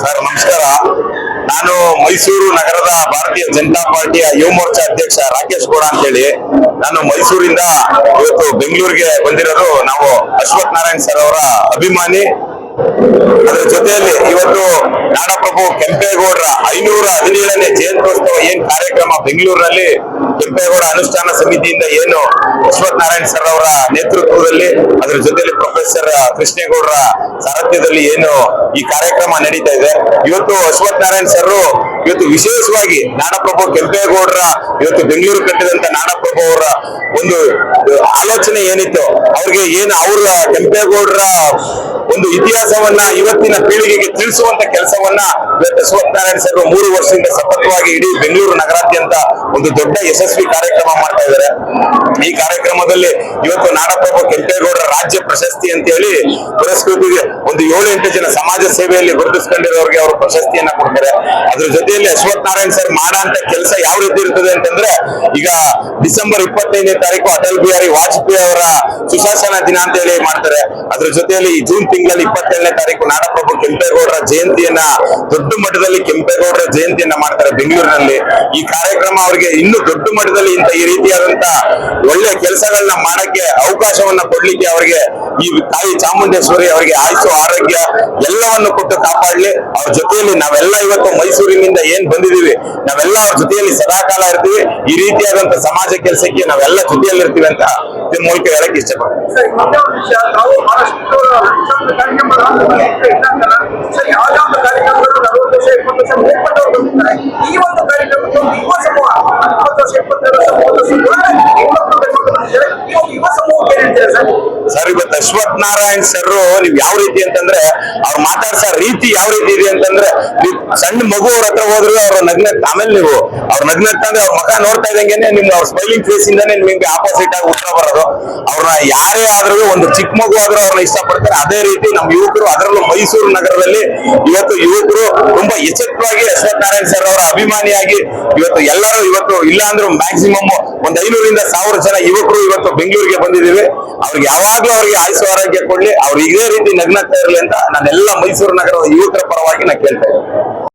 Sir ನಮಸ್ಕಾರ. ನಾನು ಮೈಸೂರು ನಗರದ ಭಾರತೀಯ ಜನತಾ ಪಾರ್ಟಿಯ ಯುವ ಮೋರ್ಚಾ ಅಧ್ಯಕ್ಷ ರಾಕೇಶ್ ಗೌಡ ಅಂತ ಹೇಳಿ. ನಾನು ಮೈಸೂರಿಂದ ಇವತ್ತು ಬೆಂಗಳೂರಿಗೆ ಬಂದಿರೋದು. ನಾವು ಅಶ್ವಥ್ ನಾರಾಯಣ್ ಸರ್ ಅವರ ಅಭಿಮಾನಿ. ಅದರ ಜೊತೆಯಲ್ಲಿ ಇವತ್ತು ನಾಡಪ್ರಭು ಕೆಂಪೇಗೌಡರ 517ನೇ ಜಯಂತ್ಯೋತ್ಸವ ಏನ್ ಕಾರ್ಯಕ್ರಮ ಬೆಂಗಳೂರಿನಲ್ಲಿ ಕೆಂಪೇಗೌಡ ಅನುಷ್ಠಾನ ಸಮಿತಿಯಿಂದ ಏನು ಅಶ್ವಥ್ ನಾರಾಯಣ್ ಸರ್ ಅವರ ನೇತೃತ್ವದಲ್ಲಿ, ಅದರ ಜೊತೆಯಲ್ಲಿ ಪ್ರೊಫೆಸರ್ ಕೃಷ್ಣೇಗೌಡರ ಸಾರಥ್ಯದಲ್ಲಿ ಏನು ಈ ಕಾರ್ಯಕ್ರಮ ನಡೀತಾ ಇದೆ. ಇವತ್ತು ಅಶ್ವಥ್ ನಾರಾಯಣ್ ಸರ್ ಇವತ್ತು ವಿಶೇಷವಾಗಿ ನಾಡಪ್ರಭು ಕೆಂಪೇಗೌಡರ ಇವತ್ತು ಬೆಂಗಳೂರು ಕಟ್ಟಿದಂತ ನಾಡಪ್ರಭು ಅವರ ಒಂದು ಆಲೋಚನೆ ಏನಿತ್ತು, ಅವ್ರಿಗೆ ಏನು ಅವರ ಕೆಂಪೇಗೌಡರ ಒಂದು ಇತಿಹಾಸವನ್ನ ಇವತ್ತಿನ ಪೀಳಿಗೆಗೆ ತಿಳಿಸುವಂತ ಕೆಲಸವನ್ನ ಅಶ್ವಥ್ ನಾರಾಯಣ್ ಸರ್ 3 ವರ್ಷದಿಂದ ಸತತವಾಗಿ ಇಡೀ ಬೆಂಗಳೂರು ನಗರಾದ್ಯಂತ ಒಂದು ದೊಡ್ಡ ಯಶಸ್ವಿ ಕಾರ್ಯಕ್ರಮ ಮಾಡ್ತಾ ಇದ್ದಾರೆ. ಈ ಕಾರ್ಯಕ್ರಮದಲ್ಲಿ ಇವತ್ತು ನಾಡಪ್ರಭು ಕೆಂಪೇಗೌಡರ ರಾಜ್ಯ ಪ್ರಶಸ್ತಿ ಅಂತ ಹೇಳಿ ಪುರಸ್ಕೃತಿಗೆ ಒಂದು 7-8 ಜನ ಸಮಾಜ ಸೇವೆಯಲ್ಲಿ ಗುರುತಿಸ್ಕೊಂಡಿರೋರಿಗೆ ಅವರು ಪ್ರಶಸ್ತಿಯನ್ನ ಕೊಡ್ತಾರೆ. ಅದ್ರ ಜೊತೆಯಲ್ಲಿ ಅಶ್ವಥ್ ನಾರಾಯಣ್ ಸರ್ ಮಾಡಂತ ಕೆಲಸ ಯಾವ ರೀತಿ ಇರ್ತದೆ ಅಂತಂದ್ರೆ, ಈಗ ಡಿಸೆಂಬರ್ 25ನೇ ತಾರೀಕು ಅಟಲ್ ಬಿಹಾರಿ ವಾಜಪೇಯಿ ಅವರ ಸುಶಾಸನ ದಿನ ಅಂತ ಹೇಳಿ ಮಾಡ್ತಾರೆ. ಅದ್ರ ಜೊತೆಯಲ್ಲಿ ಈ ಜೂನ್ ತಿಂಗಳಲ್ಲಿ 27ನೇ ತಾರೀಕು ನಾಡಪ್ರಭು ಕೆಂಪೇಗೌಡರ ಜಯಂತಿಯನ್ನ ದೊಡ್ಡ ಮಟ್ಟದಲ್ಲಿ ಕೆಂಪೇಗೌಡರ ಜಯಂತಿಯನ್ನ ಮಾಡ್ತಾರೆ ಬೆಂಗಳೂರಿನಲ್ಲಿ. ಈ ಕಾರ್ಯಕ್ರಮ ಅವರಿಗೆ ಇನ್ನೂ ದೊಡ್ಡ ಮಟ್ಟದಲ್ಲಿ ಈ ರೀತಿಯಾದಂತ ಒಳ್ಳೆ ಕೆಲಸಗಳನ್ನ ಮಾಡಕ್ಕೆ ಅವಕಾಶವನ್ನ ಕೊಡ್ಲಿಕ್ಕೆ ಅವರಿಗೆ ಈ ತಾಯಿ ಚಾಮುಂಡೇಶ್ವರಿ ಅವರಿಗೆ ಆಯುಷು ಆರೋಗ್ಯ ಎಲ್ಲವನ್ನು ಕೊಟ್ಟು ಕಾಪಾಡ್ಲಿ. ಅವ್ರ ಜೊತೆಯಲ್ಲಿ ನಾವೆಲ್ಲ ಇವತ್ತು ಮೈಸೂರಿನಿಂದ ಏನ್ ಬಂದಿದೀವಿ, ನಾವೆಲ್ಲ ಅವ್ರ ಜೊತೆಯಲ್ಲಿ ಸದಾಕಾಲ ಇರ್ತೀವಿ. ಈ ರೀತಿಯಾದಂತ ಸಮಾಜ ಕೆಲಸಕ್ಕೆ ನಾವೆಲ್ಲ ಜೊತೆಯಲ್ಲಿ ಇರ್ತೀವಿ ಅಂತ ಇದ್ರ ಮೂಲಕ ಹೇಳಕ್ ಇಷ್ಟಪಡ್ತೀನಿ. ಈ ಒಂದು ಕಾರ್ಯಕ್ರಮಕ್ಕೆ ಯುವ ಸಮೂಹ 20 ವರ್ಷ 22 ವರ್ಷ ಯುವ ಸಮೂಹಕ್ಕೆ ಏನ್ ಹೇಳ್ತೀರಾ ಸರ್? ಸರ್, ಇವತ್ತು ಅಶ್ವಥ್ ನಾರಾಯಣ್ ಸರ್ ನೀವ್ ಯಾವ ರೀತಿ ಅಂತಂದ್ರೆ ಅವ್ರು ಮಾತಾಡ್ಸೋ ರೀತಿ ಯಾವ ರೀತಿ ಇದೆ ಅಂತಂದ್ರೆ, ನೀವು ಸಣ್ಣ ಮಗು ಅವ್ರ ಹತ್ರ ಹೋದ್ರು ಅವ್ರ ನಗ್ನಗ್ತ, ಆಮೇಲೆ ನೀವು ಅವ್ರ ನಗ್ನಗ್ತ ಅಂದ್ರೆ ಅವ್ರ ಮುಖ ನೋಡ್ತಾ ಇದ್ದಂಗೆನೆ ನಿಮ್ಗೆ ಅವ್ರ ಸ್ಮೈಲಿಂಗ್ ಫೇಸ್ ಇಂದಾನೆ ನಿಮ್ಗೆ ಆಪೋಸಿಟ್ ಆಗಿ ಉತ್ತರ ಬರೋದು. ಅವ್ರನ್ನ ಯಾರೇ ಆದ್ರೂ, ಒಂದು ಚಿಕ್ಕ ಮಗು ಆದ್ರೂ ಅವ್ರನ್ನ ಇಷ್ಟಪಡ್ತಾರೆ. ಅದೇ ರೀತಿ ನಮ್ಮ ಯುವಕರು, ಅದರಲ್ಲೂ ಮೈಸೂರು ನಗರದಲ್ಲಿ ಇವತ್ತು ಯುವಕರು ತುಂಬಾ ಎಚ್ಚೆತ್ತವಾಗಿ ಅಶ್ವಥ್ ನಾರಾಯಣ್ ಸರ್ ಅವರ ಅಭಿಮಾನಿಯಾಗಿ ಇವತ್ತು ಎಲ್ಲರೂ ಇವತ್ತು ಇಲ್ಲ ಅಂದ್ರೂ ಮ್ಯಾಕ್ಸಿಮಮ್ 500ರಿಂದ 1000 ಜನ ಯುವಕರು ಇವತ್ತು ಬೆಂಗಳೂರಿಗೆ ಬಂದಿದ್ದೀವಿ. ಅವ್ರಿಗೆ ಯಾವಾಗ್ಲೂ ಅವ್ರಿಗೆ ಆಯುಷು ಆರೋಗ್ಯ ಕೊಡ್ಲಿ, ಅವ್ರು ಇದೇ ರೀತಿ ನಗ್ನಗ್ತಾ ಇರಲಿ ಅಂತ ನಾನೆಲ್ಲ ಮೈಸೂರು ನಗರದ ಯುವಕರ ಪರವಾಗಿ ನಾನು ಕೇಳ್ತಾ ಇದ್ದೀನಿ.